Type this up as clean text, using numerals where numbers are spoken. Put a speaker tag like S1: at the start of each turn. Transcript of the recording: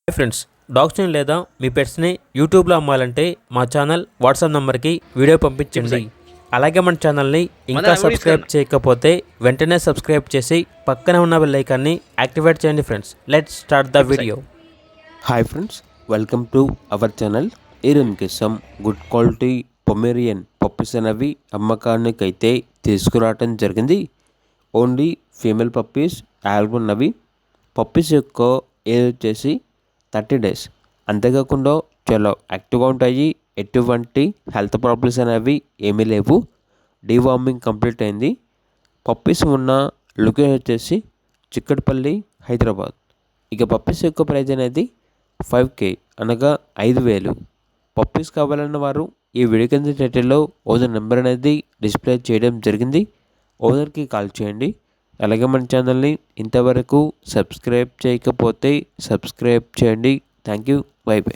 S1: Hi friends, డాగ్స్ని లేదా మీ పెట్స్ని యూట్యూబ్లో అమ్మాలంటే మా ఛానల్ వాట్సాప్ నెంబర్కి వీడియో పంపించండి. అలాగే మన ఛానల్ని ఇంకా సబ్స్క్రైబ్ చేయకపోతే వెంటనే సబ్స్క్రైబ్ చేసి పక్కనే ఉన్న బెల్ ఐకాన్ని యాక్టివేట్ చేయండి friends. Let's start the video.
S2: Hi friends, welcome to our channel. ఈరోజుకి some good quality Pomeranian puppies అనేవి అమ్మకానికైతే తీసుకురావటం జరిగింది. ఓన్లీ ఫీమేల్ పప్పీస్ అవైలబుల్ ఉన్నవి. పప్పీస్ యొక్క ఏజ్ వచ్చేసి 30 days. అంతేకాకుండా చాలా యాక్టివ్గా ఉంటాయి. ఎటువంటి హెల్త్ ప్రాబ్లమ్స్ అనేవి ఏమీ లేవు. డీవార్మింగ్ కంప్లీట్ అయింది. పప్పీస్ ఉన్న లొకేషన్ వచ్చేసి చిక్కడపల్లి, హైదరాబాద్. ఇక పప్పీస్ యొక్క ప్రైజ్ అనేది 5K అనగా 5,000. పప్పీస్ కావాలన్న వారు ఈ వీడియో కింద టైటిల్లో ఓనర్ నెంబర్ అనేది డిస్ప్లే చేయడం జరిగింది. ఓనర్కి కాల్ చేయండి. అలాగే మన ఛానల్ని ఇంతవరకు సబ్స్క్రైబ్ చేయకపోతే సబ్స్క్రైబ్ చేయండి. Thank you. By by.